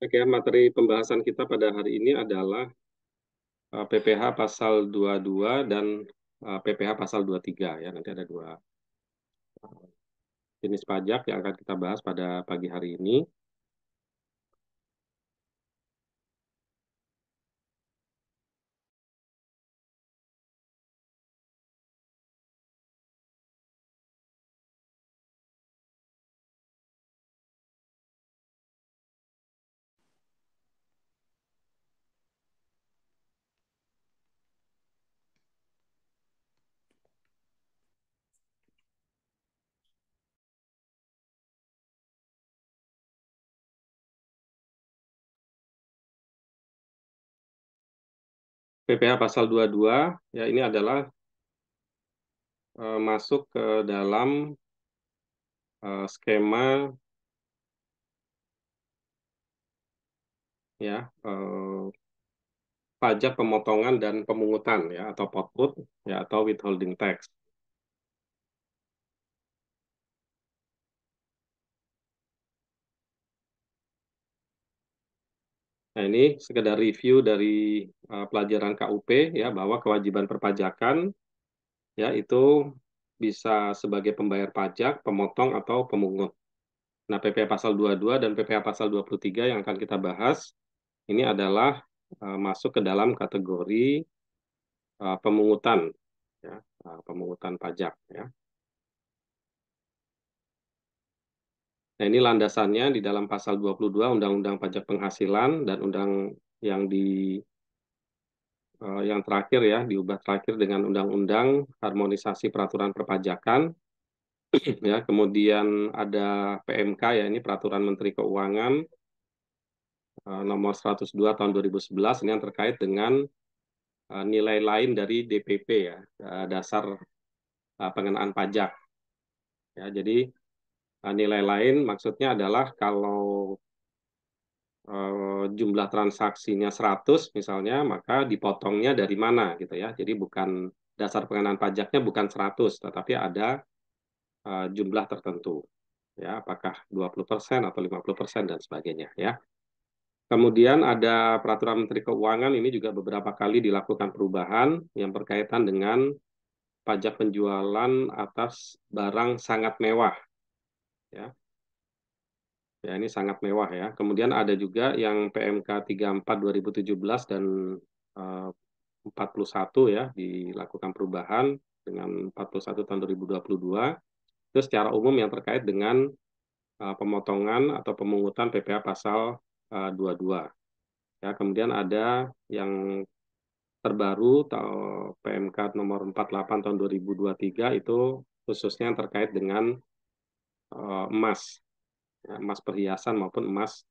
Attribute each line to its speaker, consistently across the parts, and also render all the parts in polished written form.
Speaker 1: Oke, materi pembahasan kita pada hari ini adalah PPh pasal 22 dan PPh pasal 23 ya. Nanti ada dua jenis pajak yang akan kita bahas pada pagi hari ini. PPh pasal 22 ya ini adalah masuk ke dalam skema ya pajak pemotongan dan pemungutan ya atau POTPUT ya atau withholding tax. Nah, ini sekedar review dari pelajaran KUP ya bahwa kewajiban perpajakan ya itu bisa sebagai pembayar pajak, pemotong atau pemungut. Nah, PPh pasal 22 dan PPh pasal 23 yang akan kita bahas ini adalah masuk ke dalam kategori pemungutan ya, pemungutan pajak ya. Nah, ini landasannya di dalam pasal 22 Undang-Undang Pajak Penghasilan dan yang di yang terakhir ya diubah terakhir dengan Undang-Undang Harmonisasi Peraturan Perpajakan ya. Kemudian ada PMK ya, ini Peraturan Menteri Keuangan nomor 102 tahun 2011 ini yang terkait dengan nilai lain dari DPP ya, dasar pengenaan pajak ya. Jadi nilai lain maksudnya adalah kalau jumlah transaksinya 100 misalnya, maka dipotongnya dari mana gitu ya. Jadi bukan dasar pengenaan pajaknya bukan 100, tetapi ada jumlah tertentu ya, apakah 20% atau 50% dan sebagainya ya. Kemudian ada peraturan Menteri Keuangan ini juga beberapa kali dilakukan perubahan yang berkaitan dengan pajak penjualan atas barang sangat mewah ya. Ya, ini sangat mewah ya. Kemudian ada juga yang PMK 34 2017 dan eh, 41 ya dilakukan perubahan dengan 41 tahun 2022. Itu secara umum yang terkait dengan pemotongan atau pemungutan PPh pasal 22. Ya, kemudian ada yang terbaru PMK nomor 48 tahun 2023 itu khususnya yang terkait dengan emas, ya, emas perhiasan maupun emas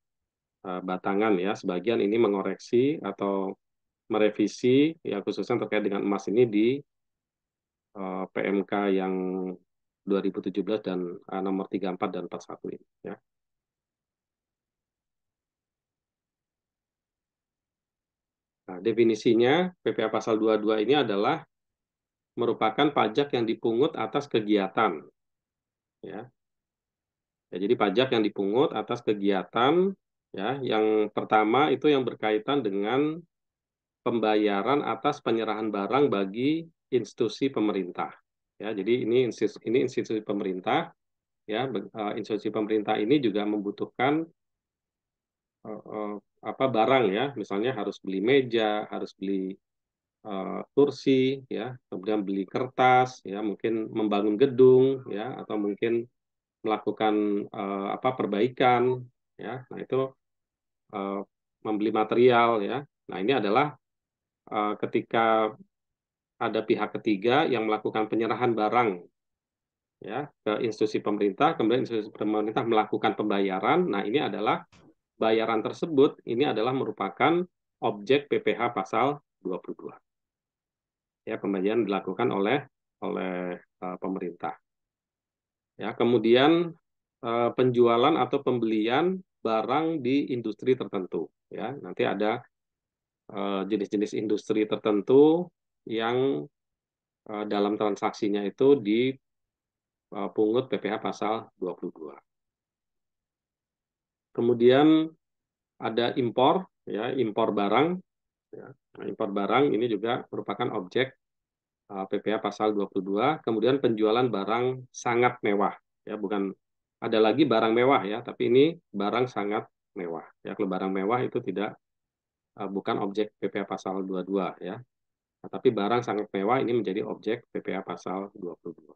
Speaker 1: batangan ya. Sebagian ini mengoreksi atau merevisi ya khususnya terkait dengan emas ini di PMK yang 2017 dan nomor 34 dan 41 ini ya. Nah, definisinya PPh pasal 22 ini adalah merupakan pajak yang dipungut atas kegiatan ya. Ya, jadi pajak yang dipungut atas kegiatan ya, yang pertama itu yang berkaitan dengan pembayaran atas penyerahan barang bagi institusi pemerintah. Ya, jadi ini institusi pemerintah ya, institusi pemerintah ini juga membutuhkan eh, eh, apa barang ya, misalnya harus beli meja, harus beli kursi ya, kemudian beli kertas ya, mungkin membangun gedung ya, atau mungkin melakukan apa perbaikan ya. Nah, itu eh, membeli material ya. Nah, ini adalah ketika ada pihak ketiga yang melakukan penyerahan barang ya ke institusi pemerintah, kemudian institusi pemerintah melakukan pembayaran. Nah, ini adalah bayaran tersebut ini adalah merupakan objek PPh pasal 22. Ya, pembayaran dilakukan oleh pemerintah. Ya, kemudian penjualan atau pembelian barang di industri tertentu ya. Nanti ada jenis-jenis industri tertentu yang dalam transaksinya itu dipungut PPh pasal 22. Kemudian ada impor, ya, impor barang. Ya. Nah, impor barang ini juga merupakan objek PPh pasal 22. Kemudian penjualan barang sangat mewah, ya, bukan ada lagi barang mewah ya, tapi ini barang sangat mewah. Ya, kalau barang mewah itu tidak bukan objek PPh pasal 22 ya. Nah, tapi barang sangat mewah ini menjadi objek PPh pasal 22.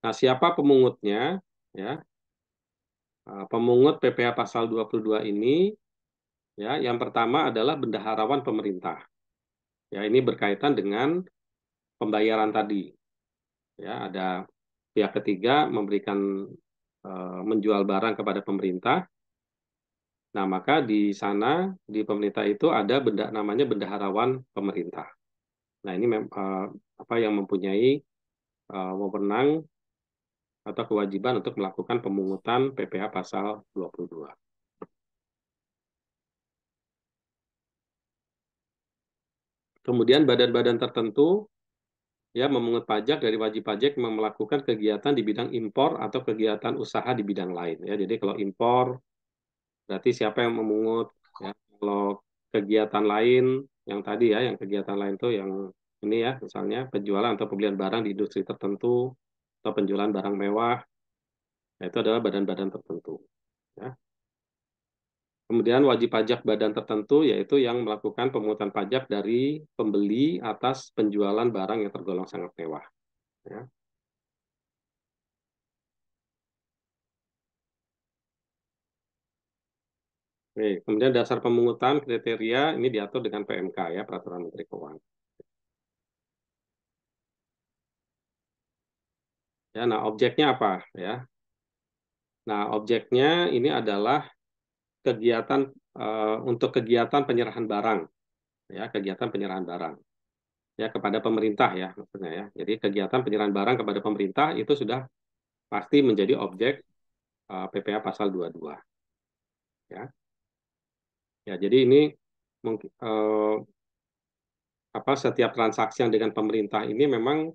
Speaker 1: Nah, siapa pemungutnya? Ya, pemungut PPh pasal 22 ini, ya, yang pertama adalah bendaharawan pemerintah. Ya, ini berkaitan dengan pembayaran tadi. Ya, ada pihak ketiga memberikan menjual barang kepada pemerintah. Nah, maka di sana di pemerintah itu ada namanya bendaharawan pemerintah. Nah, ini apa yang mempunyai wewenang atau kewajiban untuk melakukan pemungutan PPh pasal 22. Kemudian badan-badan tertentu ya memungut pajak dari wajib pajak yang melakukan kegiatan di bidang impor atau kegiatan usaha di bidang lain ya. Jadi kalau impor berarti siapa yang memungut ya. Kalau kegiatan lain yang tadi ya, yang kegiatan lain tuh yang ini ya, misalnya penjualan atau pembelian barang di industri tertentu atau penjualan barang mewah, ya, itu adalah badan-badan tertentu ya. Kemudian wajib pajak badan tertentu yaitu yang melakukan pemungutan pajak dari pembeli atas penjualan barang yang tergolong sangat mewah ya. Oke, kemudian dasar pemungutan kriteria ini diatur dengan PMK ya, Peraturan Menteri Keuangan. Ya, nah objeknya apa ya? Nah, objeknya ini adalah kegiatan untuk kegiatan penyerahan barang ya, kegiatan penyerahan barang ya kepada pemerintah ya maksudnya ya. Jadi kegiatan penyerahan barang kepada pemerintah itu sudah pasti menjadi objek PPh pasal 22 ya. Ya, jadi ini mungkin apa setiap transaksi yang dengan pemerintah ini memang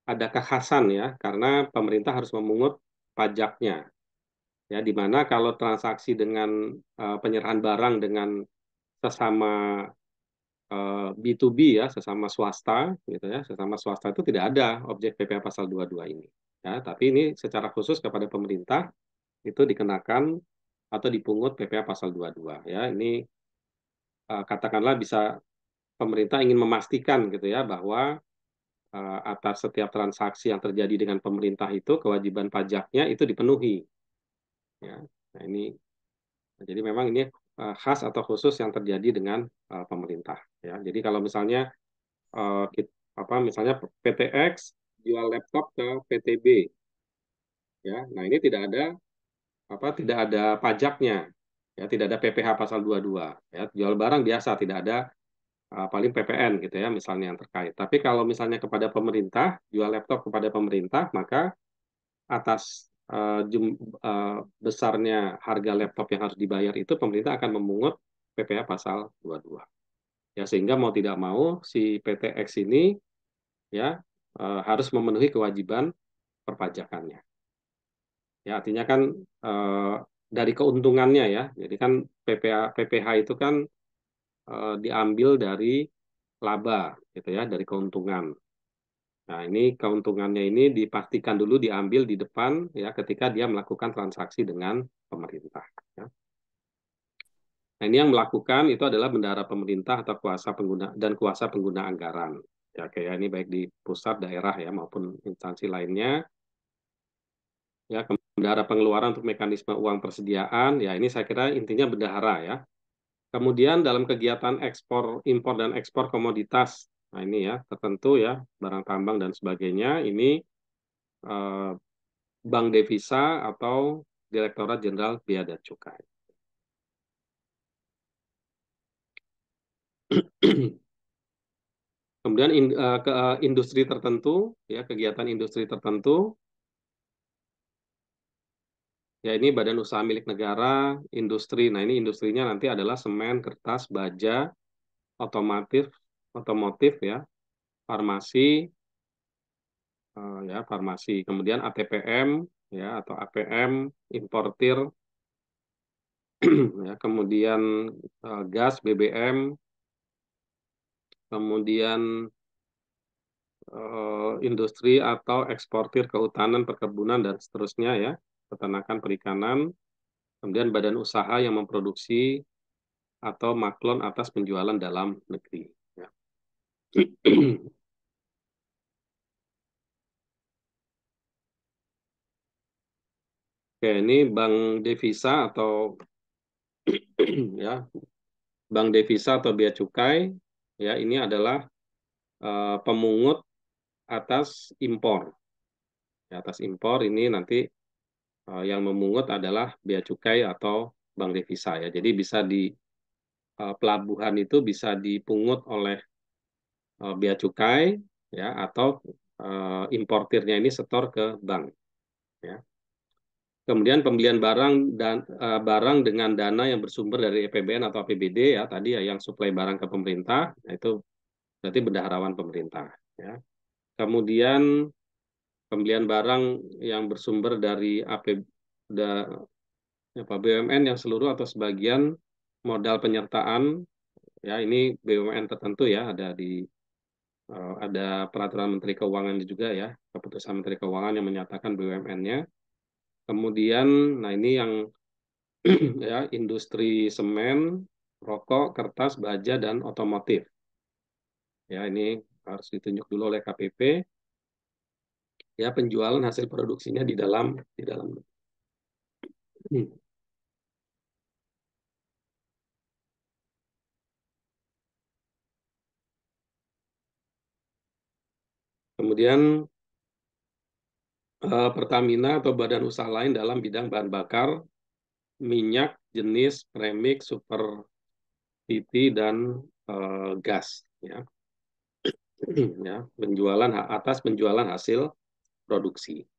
Speaker 1: ada kekhasan ya, karena pemerintah harus memungut pajaknya. Ya, di mana kalau transaksi dengan penyerahan barang dengan sesama B2B ya, sesama swasta gitu ya, sesama swasta itu tidak ada objek PPh pasal 22 ini. Ya, tapi ini secara khusus kepada pemerintah itu dikenakan atau dipungut PPh pasal 22 ya. Ini katakanlah bisa pemerintah ingin memastikan gitu ya bahwa atas setiap transaksi yang terjadi dengan pemerintah itu kewajiban pajaknya itu dipenuhi ya. Nah, ini jadi memang ini khas atau khusus yang terjadi dengan pemerintah ya. Jadi kalau misalnya apa misalnya PTX jual laptop ke PTB ya. Nah, ini tidak ada pajaknya ya, tidak ada PPh pasal 22 ya. Jual barang biasa tidak ada paling PPN gitu ya misalnya yang terkait. Tapi kalau misalnya kepada pemerintah, jual laptop kepada pemerintah, maka atas besarnya harga laptop yang harus dibayar itu pemerintah akan memungut PPh pasal 22. Ya sehingga mau tidak mau si PTX ini ya harus memenuhi kewajiban perpajakannya. Ya artinya kan eh, dari keuntungannya ya. Jadi kan PPh itu kan diambil dari laba gitu ya, dari keuntungan. Nah, ini keuntungannya ini dipastikan dulu diambil di depan ya ketika dia melakukan transaksi dengan pemerintah. Ya. Nah, ini yang melakukan itu adalah bendahara pemerintah atau kuasa pengguna dan kuasa pengguna anggaran. Ya, kayak ini baik di pusat, daerah ya maupun instansi lainnya. Ya, bendahara pengeluaran untuk mekanisme uang persediaan. Ya, ini saya kira intinya bendahara ya. Kemudian dalam kegiatan ekspor, impor dan ekspor komoditas. Nah, ini ya tertentu ya barang tambang dan sebagainya. Ini eh, Bank Devisa atau Direktorat Jenderal Bea dan Cukai. Kemudian ke industri tertentu, ya kegiatan industri tertentu, ya ini badan usaha milik negara, industri. Nah ini industrinya nanti adalah semen, kertas, baja, otomotif, otomotif ya, farmasi, ya farmasi. Kemudian ATPM, ya, atau APM, importir, ya, kemudian gas, BBM, kemudian industri atau eksportir kehutanan, perkebunan, dan seterusnya ya, peternakan, perikanan, kemudian badan usaha yang memproduksi atau maklon atas penjualan dalam negeri. Ya. Oke, ini bank devisa atau ya, bank devisa atau bea cukai, ya ini adalah pemungut atas impor. Ya, atas impor ini nanti yang memungut adalah bea cukai atau bank devisa ya. Jadi bisa di pelabuhan itu bisa dipungut oleh bea cukai ya atau importirnya ini setor ke bank ya. Kemudian pembelian barang dan barang dengan dana yang bersumber dari APBN atau APBD ya tadi ya yang suplai barang ke pemerintah nah itu berarti bendaharawan pemerintah ya. Kemudian pembelian barang yang bersumber dari BUMN yang seluruh atau sebagian modal penyertaan ya ini BUMN tertentu ya ada peraturan Menteri Keuangan juga ya keputusan Menteri Keuangan yang menyatakan BUMN-nya. Kemudian nah ini yang ya industri semen, rokok, kertas, baja dan otomotif. Ya ini harus ditunjuk dulu oleh KPP ya penjualan hasil produksinya di dalam. Kemudian Pertamina atau badan usaha lain dalam bidang bahan bakar, minyak, jenis, premix, super PT dan gas ya. Ya, atas penjualan hasil produksi.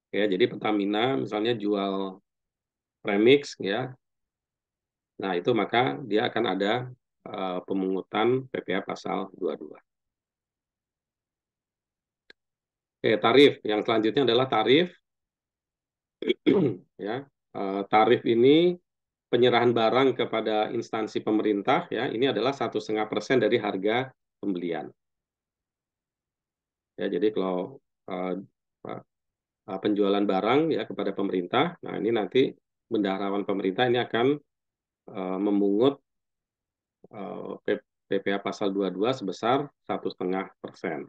Speaker 1: Ya, jadi Pertamina misalnya jual premix ya. Nah, itu maka dia akan ada pemungutan PPh pasal 22. Oke, tarif. Yang selanjutnya adalah tarif ya. Tarif ini penyerahan barang kepada instansi pemerintah ya ini adalah 1,5% dari harga pembelian ya jadi kalau uh, penjualan barang ya kepada pemerintah nah ini nanti bendaharawan pemerintah ini akan memungut PPh pasal 22 sebesar 1,5%.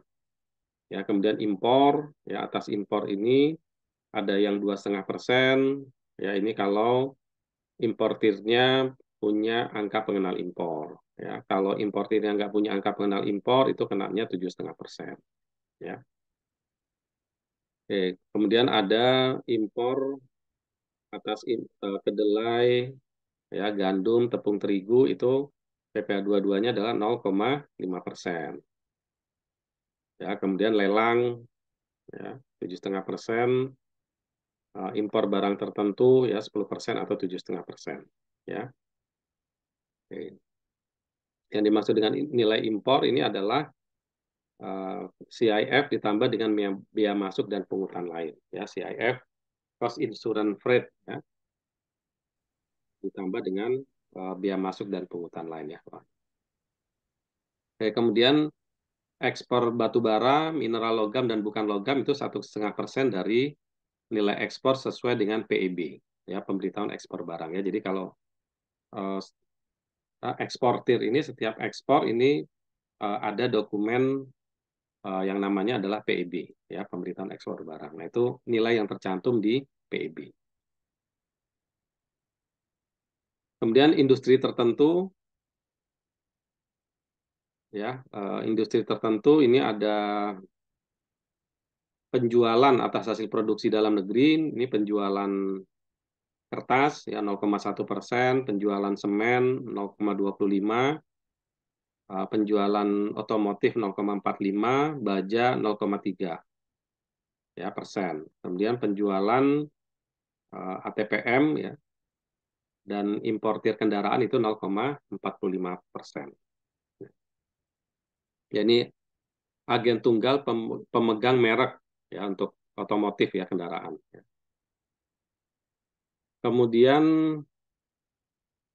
Speaker 1: Ya kemudian impor ya atas impor ini ada yang 2,5%. Ya ini kalau importirnya punya angka pengenal impor. Ya, kalau importirnya nggak punya angka pengenal impor, itu kenanya 7,5%. Ya. Oke. Kemudian ada impor atas kedelai, ya, gandum, tepung terigu, itu PPh 22-nya adalah 0,5%. Ya, kemudian lelang, ya, 7,5%. Impor barang tertentu, ya, 10% atau 7,5%. Ya. Oke. Yang dimaksud dengan nilai impor ini adalah CIF ditambah dengan biaya masuk dan pungutan lain. Ya, CIF cost insurance freight ya, ditambah dengan biaya masuk dan pungutan lain ya. Oke, kemudian ekspor batu bara, mineral logam dan bukan logam itu 1,5% dari nilai ekspor sesuai dengan PEB ya pemberitahuan ekspor barang ya. Jadi kalau uh, eksportir ini setiap ekspor ini ada dokumen yang namanya adalah PEB, ya pemberitahuan ekspor barang. Nah itu nilai yang tercantum di PEB. Kemudian industri tertentu, ya industri tertentu ini ada penjualan atas hasil produksi dalam negeri, ini penjualan kertas ya 0,1%, penjualan semen 0,25, penjualan otomotif 0,45, baja 0,3 ya persen. Kemudian penjualan ATPM ya dan importir kendaraan itu 0,45%. Ya, ini agen tunggal pemegang merek ya untuk otomotif ya, kendaraan. Kemudian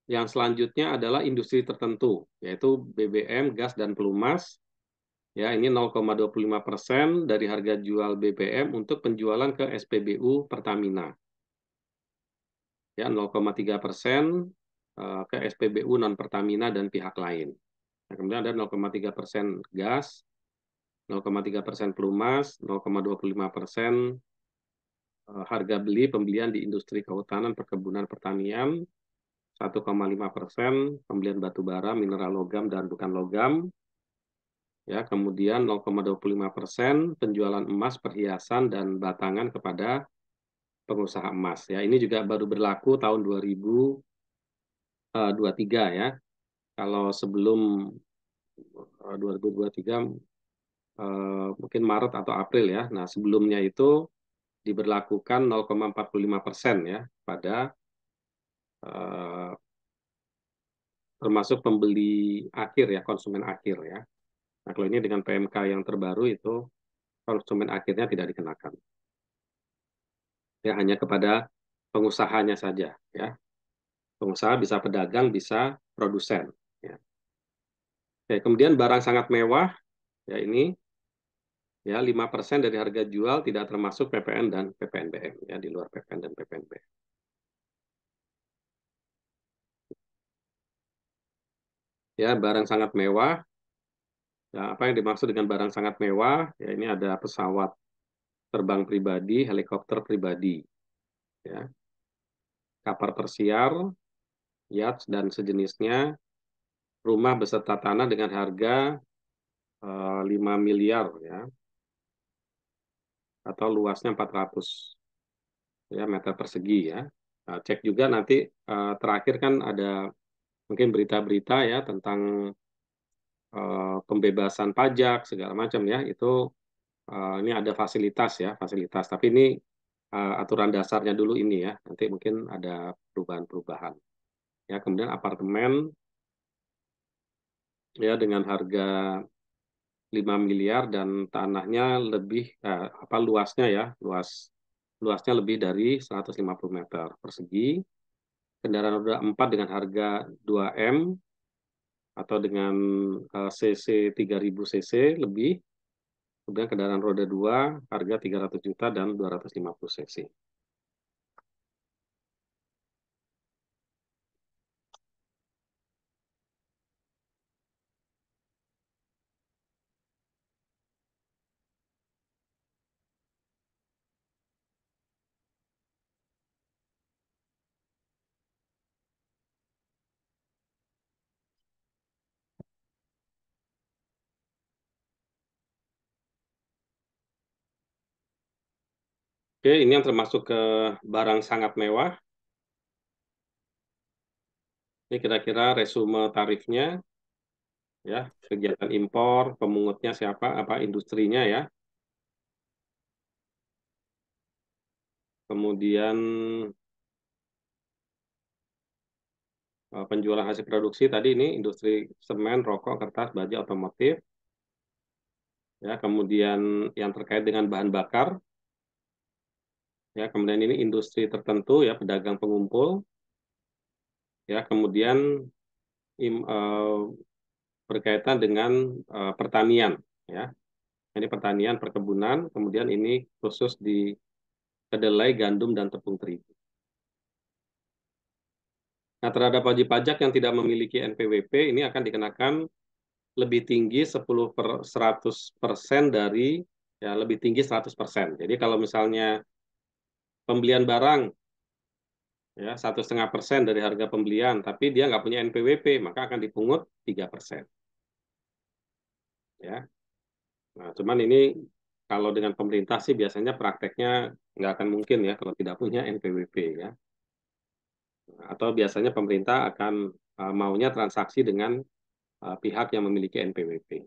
Speaker 1: yang selanjutnya adalah industri tertentu, yaitu BBM, gas, dan pelumas. Ya, ini 0,25% dari harga jual BBM untuk penjualan ke SPBU Pertamina. Ya, 0,3% ke SPBU non Pertamina dan pihak lain. Nah, kemudian ada 0,3% gas, 0,3% pelumas, 0,25% harga beli pembelian di industri kehutanan, perkebunan, pertanian, 1,5% pembelian batu bara, mineral logam dan bukan logam, ya, kemudian 0,25% penjualan emas, perhiasan dan batangan kepada pengusaha emas. Ya, ini juga baru berlaku tahun 2023 ya. Kalau sebelum 2023 mungkin Maret atau April ya. Nah, sebelumnya itu diberlakukan 0,45% ya pada eh, termasuk pembeli akhir ya, konsumen akhir ya. Nah, kalau ini dengan PMK yang terbaru itu konsumen akhirnya tidak dikenakan. Ya, hanya kepada pengusahanya saja ya. Pengusaha bisa pedagang, bisa produsen ya. Oke, kemudian barang sangat mewah ya, ini ya 5% dari harga jual tidak termasuk PPN dan PPNBM ya, di luar PPN dan PPNBM. Ya, barang sangat mewah. Ya, apa yang dimaksud dengan barang sangat mewah? Ya, ini ada pesawat terbang pribadi, helikopter pribadi, ya, kapal persiar, yacht dan sejenisnya, rumah beserta tanah dengan harga 5 miliar ya, atau luasnya 400 ya meter persegi ya. Nah, cek juga nanti terakhir kan ada mungkin berita-berita ya tentang pembebasan pajak segala macam ya, itu ini ada fasilitas ya, fasilitas. Tapi ini aturan dasarnya dulu ini ya. Nanti mungkin ada perubahan-perubahan. Ya, kemudian apartemen ya dengan harga 5 miliar dan tanahnya lebih apa luasnya ya, luasnya lebih dari 150 meter persegi. Kendaraan roda 4 dengan harga 2M atau dengan cc 3000 cc lebih. Kemudian kendaraan roda 2 harga 300 juta dan 250 cc. Oke, ini yang termasuk ke barang sangat mewah. Ini kira-kira resume tarifnya, ya, kegiatan impor, pemungutnya siapa, apa industrinya ya. Kemudian penjualan hasil produksi tadi ini industri semen, rokok, kertas, baja, otomotif. Ya, kemudian yang terkait dengan bahan bakar, ya, kemudian ini industri tertentu ya, pedagang pengumpul, ya, kemudian berkaitan dengan pertanian, ya. Ini pertanian, perkebunan, kemudian ini khusus di kedelai, gandum, dan tepung terigu. Nah, terhadap wajib pajak yang tidak memiliki NPWP, ini akan dikenakan lebih tinggi 100% dari, ya, lebih tinggi 100%. Jadi kalau misalnya pembelian barang, ya, 1,5% dari harga pembelian, tapi dia nggak punya NPWP, maka akan dipungut 3%. Ya. Nah, cuman ini kalau dengan pemerintah sih biasanya prakteknya nggak akan mungkin ya kalau tidak punya NPWP ya. Atau biasanya pemerintah akan maunya transaksi dengan pihak yang memiliki NPWP.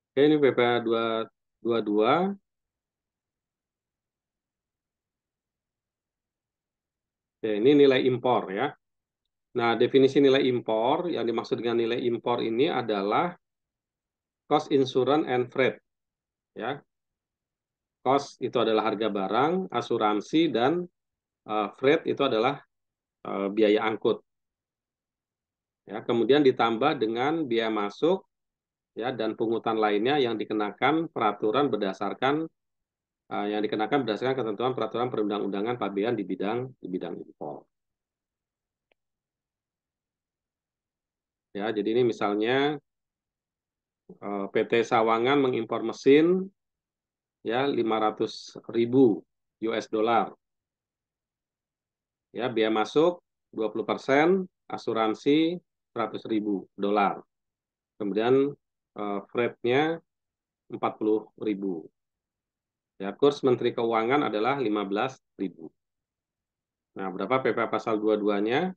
Speaker 1: Oke, ini BPA 222. Oke, ini nilai impor ya. Nah, definisi nilai impor, yang dimaksud dengan nilai impor ini adalah cost insurance and freight. Ya. cost itu adalah harga barang, asuransi, dan freight itu adalah biaya angkut. Ya, kemudian ditambah dengan biaya masuk ya dan pungutan lainnya yang dikenakan peraturan berdasarkan yang dikenakan berdasarkan ketentuan peraturan perundang-undangan pabean di bidang impor. Ya, jadi ini misalnya PT Sawangan mengimpor mesin ya 500.000 US dollar. Ya, biaya masuk 20%, asuransi 100.000 dolar. Kemudian freight-nya 40.000. Ya, kurs Menteri Keuangan adalah 15.000. Nah, berapa PPh pasal 22-nya?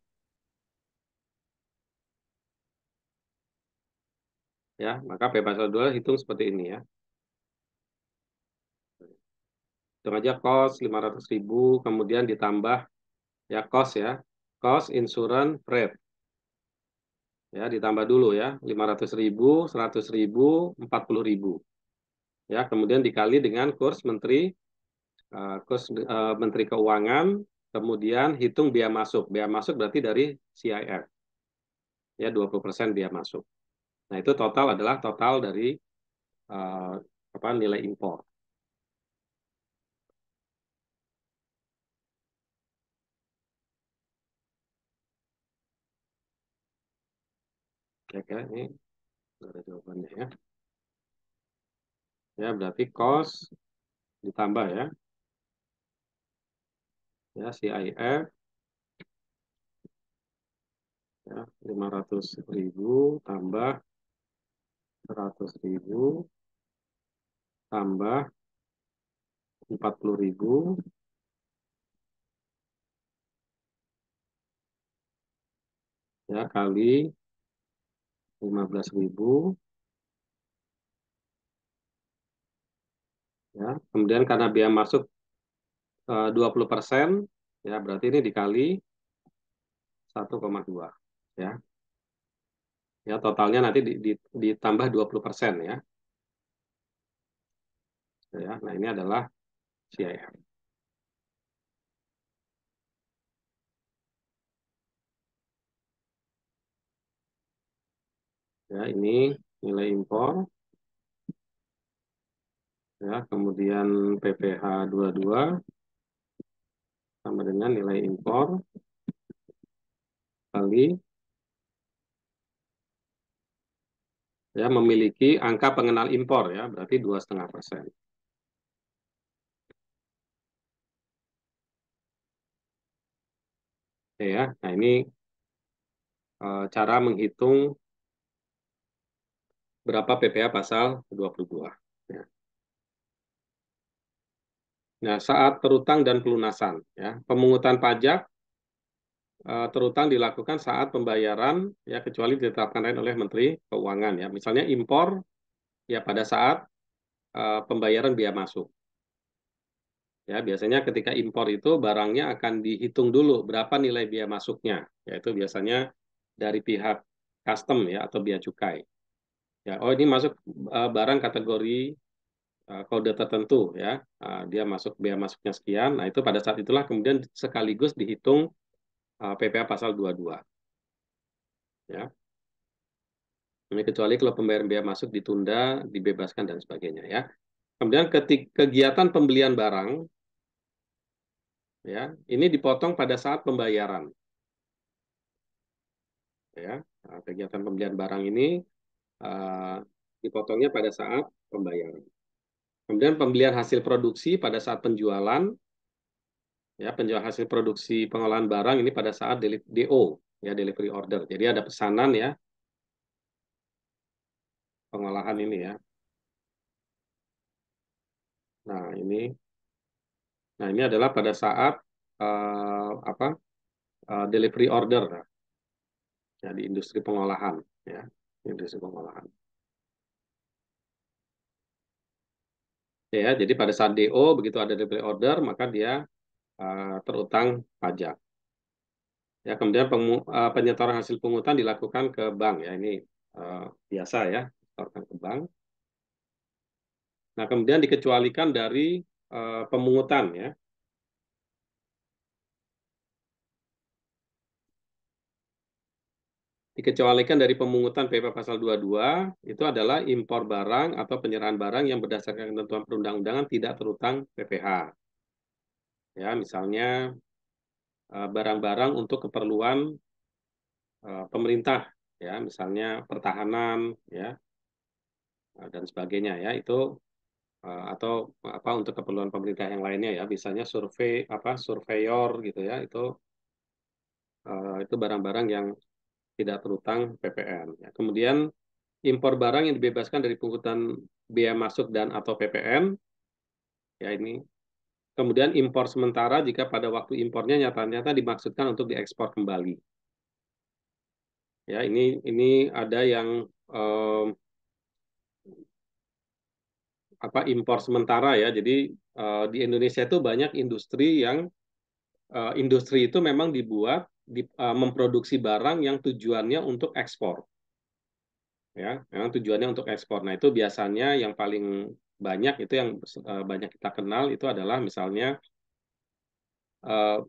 Speaker 1: Ya, maka PPh pasal 2 hitung seperti ini ya. Hitung aja cost 500.000, kemudian ditambah ya cost ya. Cost insurance freight. Ya, ditambah dulu ya. 500.000, 100.000, 40.000. Ya, kemudian dikali dengan kurs Menteri Keuangan, kemudian hitung biaya masuk. Biaya masuk berarti dari CIF. Ya, 20% biaya masuk. Nah, itu total adalah total dari uh, nilai impor. Kira-kira ini ada jawabannya ya. Ya, berarti cost ditambah ya. Ya, CIF ya, 500.000 tambah 100.000 tambah 40.000 ya kali 15.000 ya. Kemudian karena biaya masuk 20% ya berarti ini dikali 1,2 ya. Ya totalnya nanti ditambah 20% ya. Ya, nah ini adalah CIF. Ya, ini nilai impor ya, kemudian PPh 22 sama dengan nilai impor kali ya memiliki angka pengenal impor ya, berarti 2,5%. Oke ya, nah ini cara menghitung berapa PPh pasal 22. Ya. Nah, saat terutang dan pelunasan, ya, pemungutan pajak terutang dilakukan saat pembayaran, ya kecuali ditetapkan lain oleh Menteri Keuangan, ya. Misalnya impor, ya pada saat pembayaran biaya masuk. Ya, biasanya ketika impor itu barangnya akan dihitung dulu berapa nilai biaya masuknya, yaitu biasanya dari pihak custom ya atau bea cukai. Ya, oh ini masuk barang kategori kode tertentu ya, dia masuk bea masuknya sekian. Nah itu pada saat itulah kemudian sekaligus dihitung PPh pasal 22 ya. Ini kecuali kalau pembayaran biaya masuk ditunda, dibebaskan dan sebagainya ya. Kemudian kegiatan pembelian barang ya, ini dipotong pada saat pembayaran ya. Nah, kegiatan pembelian barang ini uh, dipotongnya pada saat pembayaran. Kemudian pembelian hasil produksi pada saat penjualan ya, penjual hasil produksi pengolahan barang ini pada saat DO ya, delivery order. Jadi ada pesanan ya pengolahan ini ya. Nah, ini adalah pada saat apa? Delivery order ya di industri pengolahan ya, industri pengolahan. Ya, jadi pada saat DO begitu ada delivery order maka dia terutang pajak. Ya, kemudian penyetoran hasil pungutan dilakukan ke bank ya. Ini biasa ya, setorkan ke bank. Nah, kemudian dikecualikan dari pemungutan ya. Dikecualikan dari pemungutan PP Pasal 22 itu adalah impor barang atau penyerahan barang yang berdasarkan ketentuan perundang-undangan tidak terutang PPh. Ya, misalnya barang-barang untuk keperluan pemerintah, ya, misalnya pertahanan, ya, dan sebagainya, ya, itu atau apa untuk keperluan pemerintah yang lainnya, ya, misalnya survei apa surveyor gitu, ya, itu barang-barang yang tidak terutang PPN. Ya. Kemudian impor barang yang dibebaskan dari pungutan bea masuk dan atau PPN, ya ini. Kemudian impor sementara jika pada waktu impornya nyata-nyata dimaksudkan untuk diekspor kembali. Ya, ini ada yang eh, apa impor sementara ya. Jadi di Indonesia itu banyak industri yang industri itu memang dibuat memproduksi barang yang tujuannya untuk ekspor. Ya, memang tujuannya untuk ekspor. Nah, itu biasanya yang paling banyak itu yang banyak kita kenal itu adalah misalnya eh,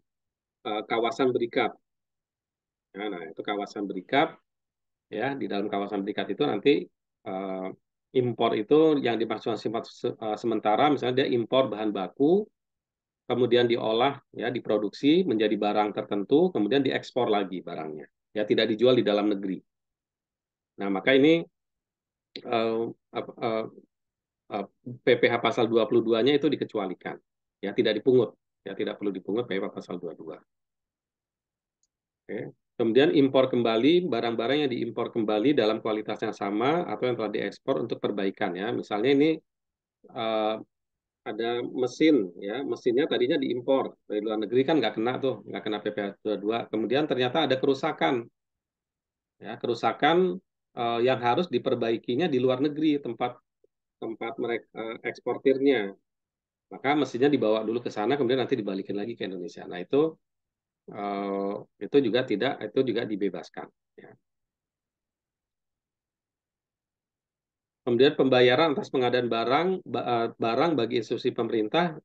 Speaker 1: kawasan berikat. Ya, nah, itu kawasan berikat ya di dalam kawasan berikat itu nanti eh, impor itu yang dimaksudkan sifat sementara misalnya dia impor bahan baku kemudian diolah ya diproduksi menjadi barang tertentu kemudian diekspor lagi barangnya ya tidak dijual di dalam negeri. Nah, maka ini eh, eh, PPh pasal 22-nya itu dikecualikan. Ya, tidak dipungut. Ya, tidak perlu dipungut PPh pasal 22. Oke. Kemudian impor kembali barang-barang yang diimpor kembali dalam kualitas yang sama atau yang telah diekspor untuk perbaikan ya. Misalnya ini eh, ada mesin ya, mesinnya tadinya diimpor dari luar negeri kan nggak kena tuh, nggak kena PPh 22. Kemudian ternyata ada kerusakan ya, kerusakan yang harus diperbaikinya di luar negeri tempat tempat mereka eksportirnya. Maka mesinnya dibawa dulu ke sana, kemudian nanti dibalikin lagi ke Indonesia. Nah, itu juga tidak, itu juga dibebaskan. Ya. Kemudian pembayaran atas pengadaan barang bagi institusi pemerintah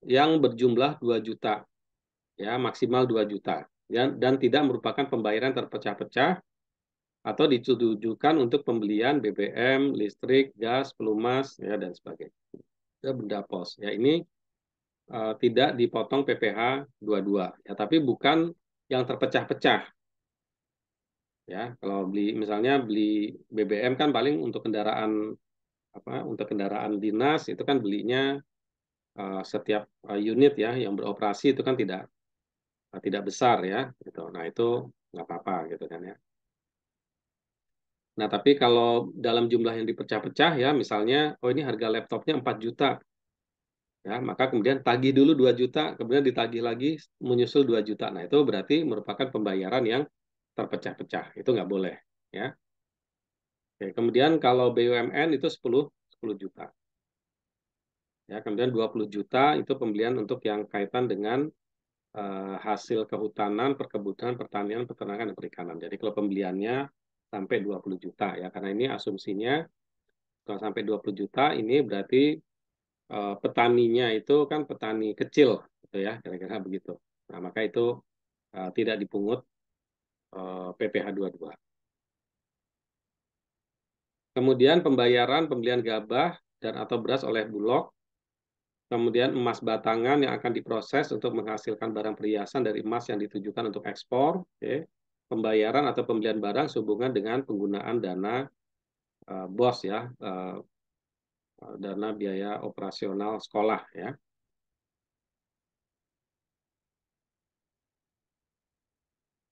Speaker 1: yang berjumlah 2 juta, ya maksimal 2 juta, dan tidak merupakan pembayaran terpecah-pecah atau ditujukan untuk pembelian BBM, listrik, gas, pelumas, ya dan sebagainya. Ya, benda pos. Ya ini tidak dipotong PPh 22 ya tapi bukan yang terpecah-pecah ya kalau beli misalnya beli BBM kan paling untuk kendaraan apa untuk kendaraan dinas itu kan belinya setiap unit ya yang beroperasi itu kan tidak besar ya gitu nah itu nggak apa-apa gitu kan ya nah tapi kalau dalam jumlah yang dipecah-pecah ya misalnya oh ini harga laptopnya 4 juta ya maka kemudian tagih dulu 2 juta kemudian ditagih lagi menyusul 2 juta nah itu berarti merupakan pembayaran yang terpecah-pecah itu nggak boleh ya oke, kemudian kalau BUMN itu 10 juta ya kemudian 20 juta itu pembelian untuk yang kaitan dengan hasil kehutanan perkebunan pertanian peternakan dan perikanan jadi kalau pembeliannya sampai 20 juta ya karena ini asumsinya kalau sampai 20 juta ini berarti petaninya itu kan petani kecil gitu ya kira-kira begitu. Nah, maka itu tidak dipungut PPh 22. Kemudian pembayaran pembelian gabah dan atau beras oleh Bulog, kemudian emas batangan yang akan diproses untuk menghasilkan barang perhiasan dari emas yang ditujukan untuk ekspor, okay. Pembayaran atau pembelian barang sehubungan dengan penggunaan dana BOS ya, dana biaya operasional sekolah ya.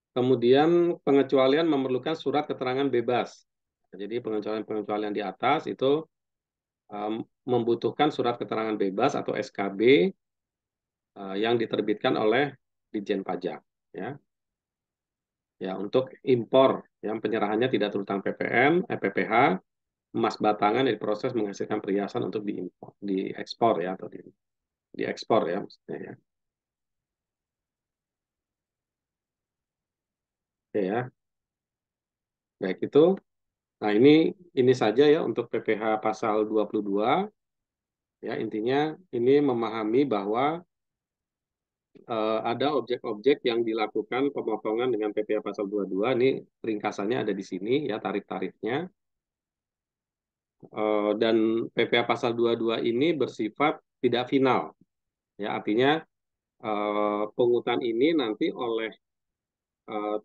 Speaker 1: Kemudian pengecualian memerlukan surat keterangan bebas. Jadi pengecualian-pengecualian di atas itu membutuhkan surat keterangan bebas atau SKB yang diterbitkan oleh Ditjen Pajak. Ya, ya untuk impor yang penyerahannya tidak terutang PPN, PPh, emas batangan yang diproses menghasilkan perhiasan untuk diimpor, diekspor ya atau diekspor ya maksudnya ya. Oke ya, baik itu. Nah ini saja ya untuk PPh pasal 22. Ya, intinya ini memahami bahwa ada objek-objek yang dilakukan pemotongan dengan PPh pasal 22. Ini ringkasannya ada di sini ya, tarif-tarifnya. Dan PPh pasal 22 ini bersifat tidak final. Ya, artinya pungutan ini nanti oleh eh,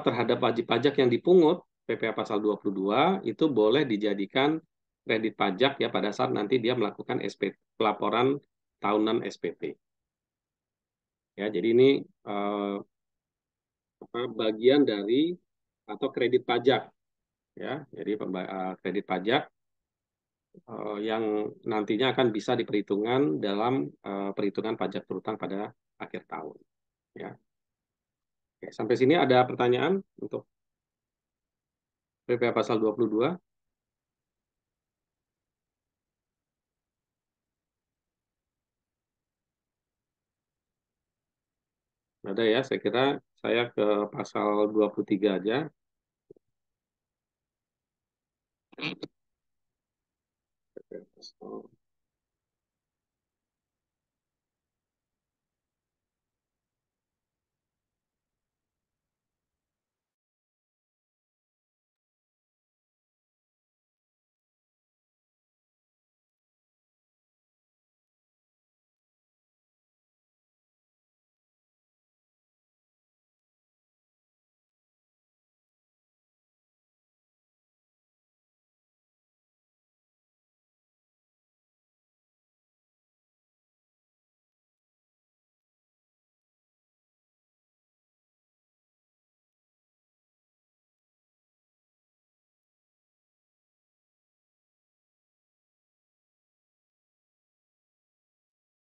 Speaker 1: terhadap wajib pajak yang dipungut PPh pasal 22 itu boleh dijadikan kredit pajak ya pada saat nanti dia melakukan SP, pelaporan tahunan SPT. Ya, jadi ini eh, bagian dari atau kredit pajak ya. Jadi kredit pajak yang nantinya akan bisa diperhitungkan dalam perhitungan pajak berutang pada akhir tahun ya. Oke, sampai sini ada pertanyaan untuk PPh pasal 22? Ada ya, saya kira saya ke pasal 23 aja.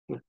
Speaker 1: Nah,